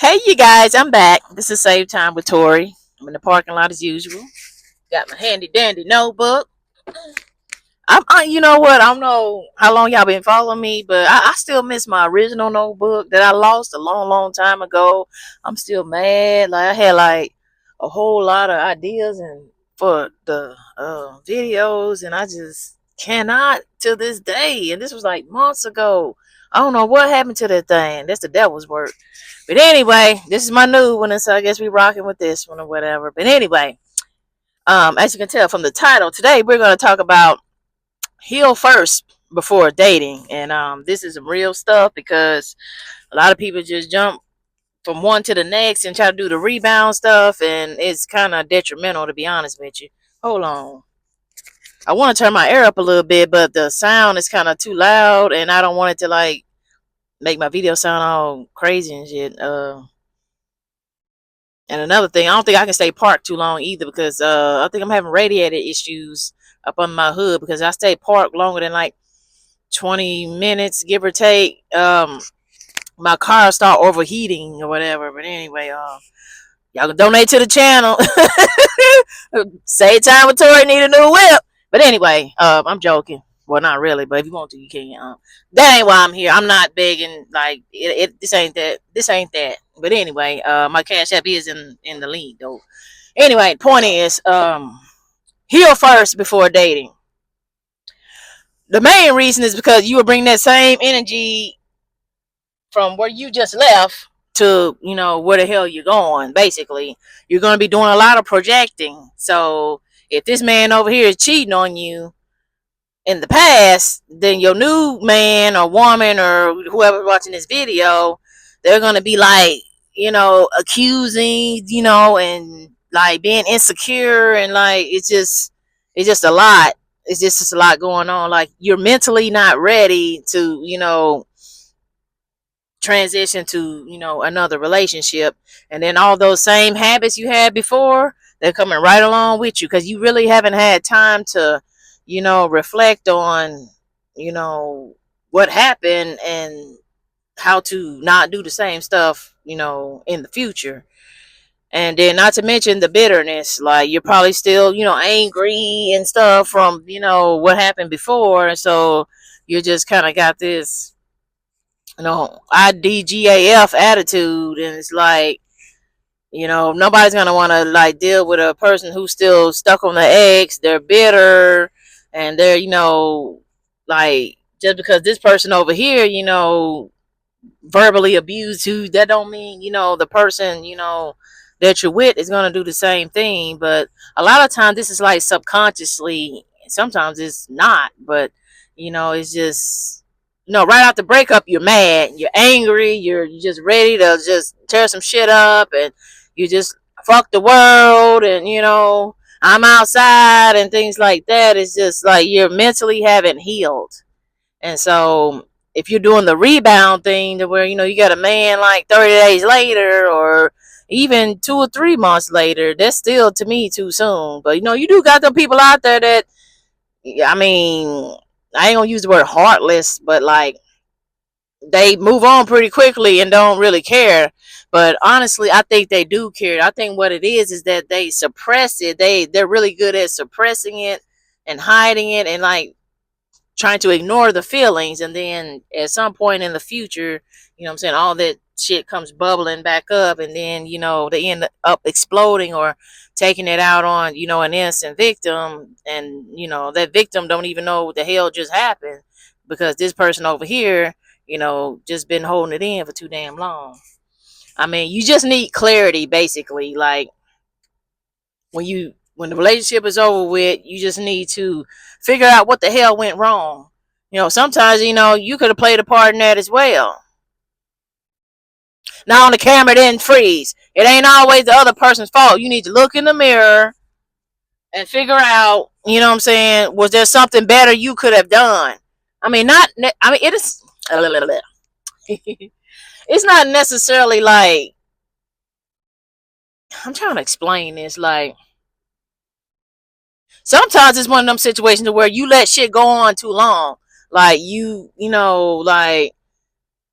Hey, you guys, I'm back. This is Save Time with Tori. I'm in the parking lot as usual. Got my handy dandy notebook. You know what? I don't know how long y'all been following me, but I still miss my original notebook that I lost a long, long time ago. I'm still mad. Like I had like a whole lot of ideas and for the videos, and I just cannot to this day. And this was like months ago. I don't know what happened to that thing. That's the devil's work. But anyway, this is my new one, and so I guess we rocking with this one or whatever. But anyway, as you can tell from the title, today we're going to talk about heal first before dating, and this is some real stuff because a lot of people just jump from one to the next and try to do the rebound stuff, and it's kind of detrimental to be honest with you. Hold on. I want to turn my air up a little bit, but the sound is kind of too loud, and I don't want it to like make my video sound all crazy and shit. And another thing, I don't think I can stay parked too long either because I think I'm having radiator issues up on my hood because I stay parked longer than like 20 minutes, give or take. My car start overheating or whatever. But anyway, y'all can donate to the channel. Save time with Tori, need a new whip. But anyway, I'm joking. Well, not really, but if you want to, you can. That ain't why I'm here. I'm not begging. Like this ain't that. This ain't that. But anyway, my Cashapp is in the lead though. Anyway, point is, heal first before dating. The main reason is because you will bring that same energy from where you just left to where the hell you're going. Basically, you're going to be doing a lot of projecting. So if this man over here is cheating on you in the past, then your new man or woman or whoever's watching this video, they're gonna be like, accusing, and like being insecure, and like it's just a lot. It's just a lot going on. Like you're mentally not ready to, transition to, another relationship, and then all those same habits you had before, they're coming right along with you because you really haven't had time to reflect on, what happened and how to not do the same stuff, in the future. And then not to mention the bitterness, like you're probably still, angry and stuff from, what happened before. And so you just kind of got this, IDGAF attitude. And it's like, nobody's gonna want to like deal with a person who's still stuck on the ex. They're bitter, and they're like just because this person over here, verbally abused you, that don't mean the person that you're with is gonna do the same thing. But a lot of times this is like subconsciously. Sometimes it's not, but it's just right after breakup, you're mad, you're angry, you're just ready to just tear some shit up, and you just fuck the world, and I'm outside and things like that. It's just like you're mentally haven't healed. And so if you're doing the rebound thing to where you got a man like 30 days later or even 2 or 3 months later, that's still to me too soon. But you do got them people out there that, I mean, I ain't gonna use the word heartless, but like they move on pretty quickly and don't really care. But honestly, I think they do care. I think what it is that they suppress it. They're really good at suppressing it and hiding it and like trying to ignore the feelings. And then at some point in the future, I'm saying, all that shit comes bubbling back up, and then they end up exploding or taking it out on an innocent victim. And that victim don't even know what the hell just happened because this person over here just been holding it in for too damn long. I mean, you just need clarity, basically. Like when the relationship is over with, you just need to figure out what the hell went wrong. Sometimes you could have played a part in that as well. Now on the camera, it didn't freeze. It ain't always the other person's fault. You need to look in the mirror and figure out, what I'm saying, was there something better you could have done? I mean, not. I mean, it is. It's not necessarily like, I'm trying to explain this. Like sometimes it's one of them situations where you let shit go on too long. Like like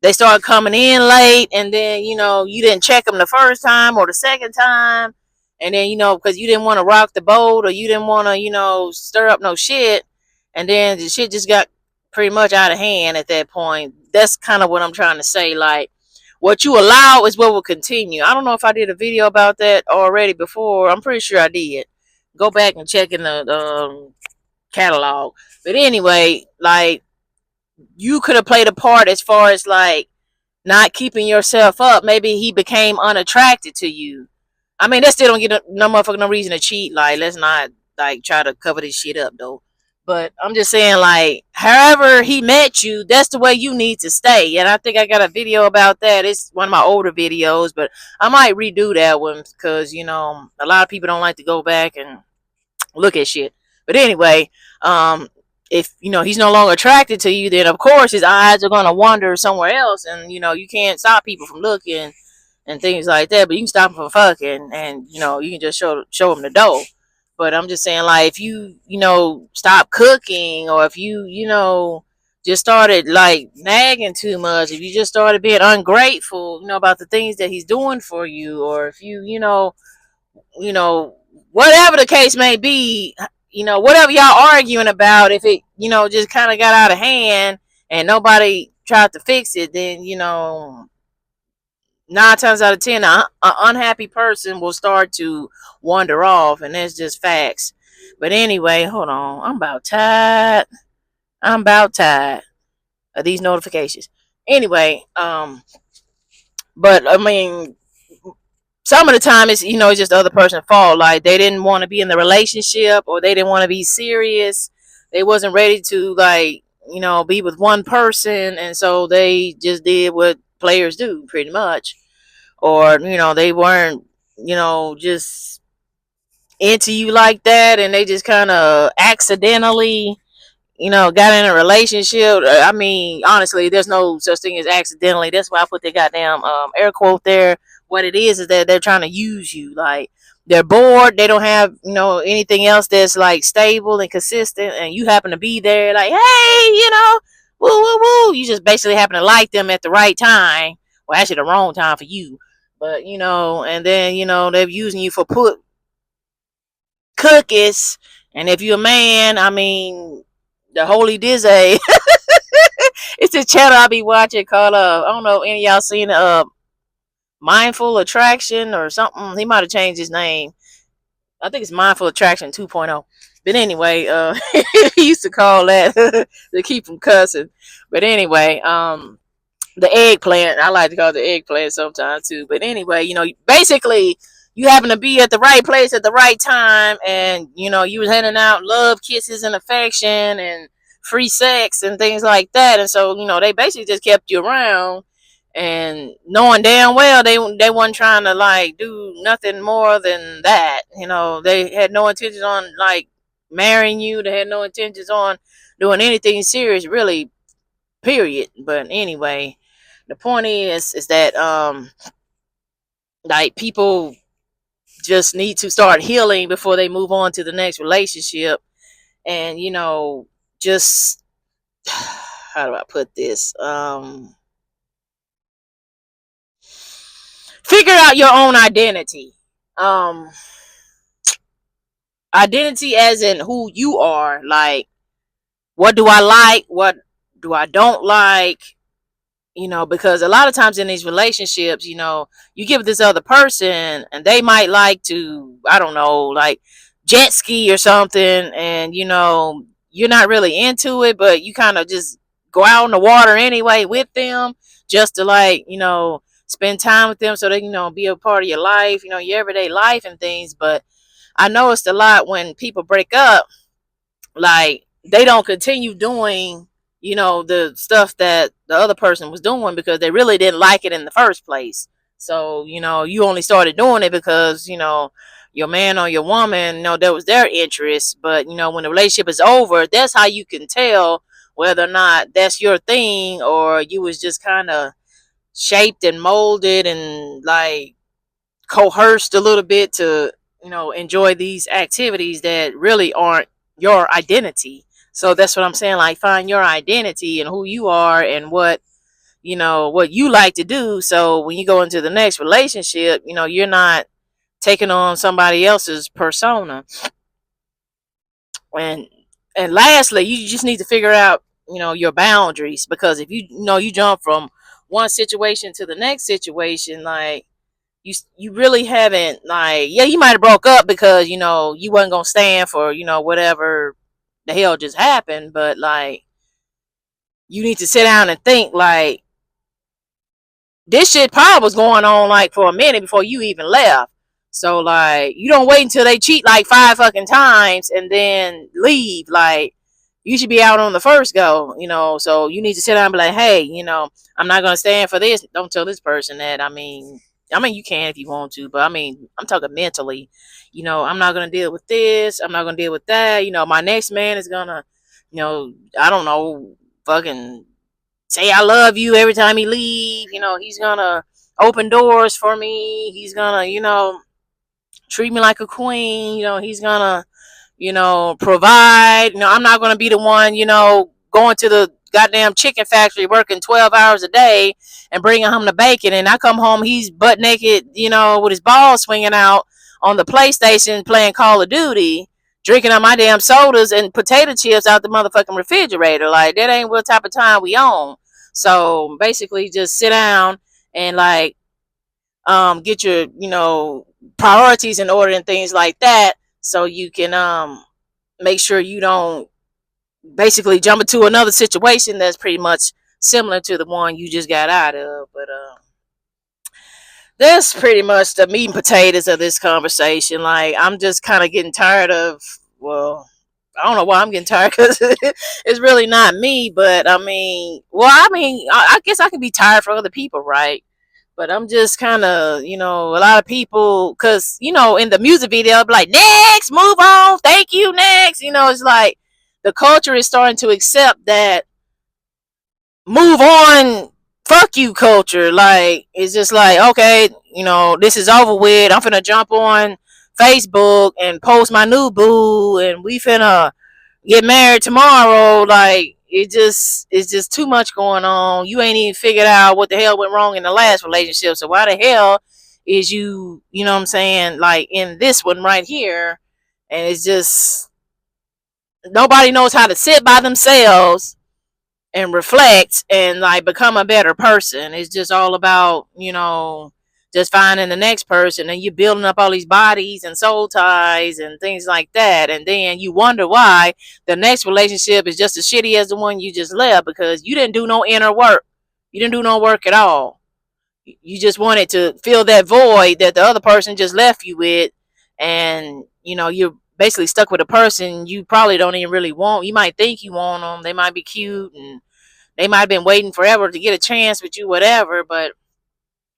they start coming in late, and then you didn't check them the first time or the second time, and then because you didn't want to rock the boat, or you didn't want to stir up no shit, and then the shit just got pretty much out of hand at that point. That's kind of what I'm trying to say. Like, what you allow is what will continue. I don't know if I did a video about that already before. I'm pretty sure I did. Go back and check in the catalog. But anyway, like, you could have played a part as far as like not keeping yourself up. Maybe he became unattracted to you. I mean, that still don't get no motherfucking no reason to cheat. Like, let's not like try to cover this shit up though. But I'm just saying, like, however he met you, that's the way you need to stay. And I think I got a video about that. It's one of my older videos, but I might redo that one because a lot of people don't like to go back and look at shit. But anyway, if he's no longer attracted to you, then of course his eyes are gonna wander somewhere else, and you can't stop people from looking and things like that. But you can stop them from fucking, and you can just show them the dough. But I'm just saying, like, if you stop cooking, or if you just started like nagging too much, if you just started being ungrateful, about the things that he's doing for you, or if you know, whatever the case may be, whatever y'all arguing about, if it, just kind of got out of hand and nobody tried to fix it, then, 9 times out of 10, a unhappy person will start to wander off, and that's just facts. But anyway, hold on. I'm about tired. I'm about tired of these notifications. Anyway, but I mean, some of the time it's just the other person's fault. Like, they didn't want to be in the relationship, or they didn't want to be serious. They wasn't ready to, like, be with one person, and so they just did what players do, pretty much. Or they weren't just into you like that, and they just kind of accidentally got in a relationship. I mean, honestly, there's no such thing as accidentally. That's why I put the goddamn air quote there. What it is that they're trying to use you. Like, they're bored. They don't have anything else that's like stable and consistent, and you happen to be there. Like, hey, woo woo woo. You just basically happen to like them at the right time. Well, actually, the wrong time for you. But and then they're using you for put cookies. And if you're a man, I mean, the Holy Dizzy. It's a channel I be watching called I don't know if any of y'all seen Mindful Attraction or something. He might have changed his name. I think it's Mindful Attraction 2.0. But anyway, he used to call that to keep from cussing. But anyway, the eggplant. I like to call it the eggplant sometimes too. But anyway, basically you happen to be at the right place at the right time, and you was handing out love, kisses, and affection, and free sex and things like that. And so they basically just kept you around, and knowing damn well they weren't trying to like do nothing more than that. They had no intentions on like marrying you. They had no intentions on doing anything serious, really, period. But anyway, the point is that like, people just need to start healing before they move on to the next relationship. And just how do I put this, figure out your own identity. um Identity as in who you are. Like, what do I like, what do I don't like. Because a lot of times in these relationships, you give this other person, and they might like to, I don't know, like jet ski or something, and you're not really into it, but you kind of just go out in the water anyway with them, just to like, spend time with them, so they be a part of your life, your everyday life and things. But I noticed a lot when people break up, like, they don't continue doing the stuff that the other person was doing, because they really didn't like it in the first place. So you only started doing it because your man or your woman, that was their interest. But when the relationship is over, that's how you can tell whether or not that's your thing, or you was just kind of shaped and molded and like coerced a little bit to enjoy these activities that really aren't your identity. So that's what I'm saying. Like, find your identity and who you are, and what what you like to do. So when you go into the next relationship, you're not taking on somebody else's persona. And and lastly, you just need to figure out, your boundaries, because if you jump from one situation to the next situation, like you really haven't, like, yeah, you might have broke up because you wasn't gonna stand for whatever the hell just happened, but like you need to sit down and think, like, this shit probably was going on like for a minute before you even left. So like you don't wait until they cheat like 5 fucking times and then leave. Like you should be out on the first go, So you need to sit down and be like, hey, I'm not gonna stand for this. Don't tell this person that. I mean, you can if you want to, but I mean, I'm talking mentally. I'm not gonna deal with this. I'm not gonna deal with that. My next man is gonna, I don't know, fucking say I love you every time he leave. He's gonna open doors for me. He's gonna, treat me like a queen. He's gonna, provide. I'm not gonna be the one, going to the goddamn chicken factory working 12 hours a day and bringing home the bacon, and I come home, he's butt naked, with his balls swinging out on the PlayStation playing Call of Duty, drinking on my damn sodas and potato chips out the motherfucking refrigerator. Like that ain't what type of time we on. So basically just sit down and like get your, priorities in order and things like that, so you can make sure you don't basically jump into another situation that's pretty much similar to the one you just got out of. But that's pretty much the meat and potatoes of this conversation. Like I'm just kind of getting tired of, well, I don't know why I'm getting tired, because it's really not me. But I guess I can be tired for other people, right? But I'm just kind of, a lot of people, because, in the music video, I'll be like, next, move on, thank you, next. It's like the culture is starting to accept that move on, fuck you culture. Like, it's just like, okay, this is over with. I'm finna jump on Facebook and post my new boo, and we finna get married tomorrow. Like, it's just too much going on. You ain't even figured out what the hell went wrong in the last relationship. So why the hell is you know what I'm saying, like in this one right here? And it's just nobody knows how to sit by themselves and reflect and like become a better person. It's just all about, just finding the next person, and you're building up all these bodies and soul ties and things like that, and then you wonder why the next relationship is just as shitty as the one you just left, because you didn't do no inner work. You didn't do no work at all. You just wanted to fill that void that the other person just left you with, and you're basically stuck with a person you probably don't even really want. You might think you want them, they might be cute, and they might have been waiting forever to get a chance with you, whatever, but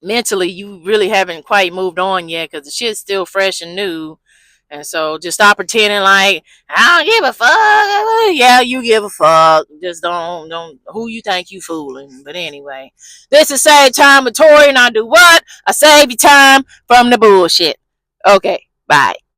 mentally you really haven't quite moved on yet, because the shit's still fresh and new. And so just stop pretending like I don't give a fuck. Yeah, you give a fuck. Just don't who you think you fooling. But anyway, this is Save Time with Tori, and I do what? I save you time from the bullshit. Okay, bye.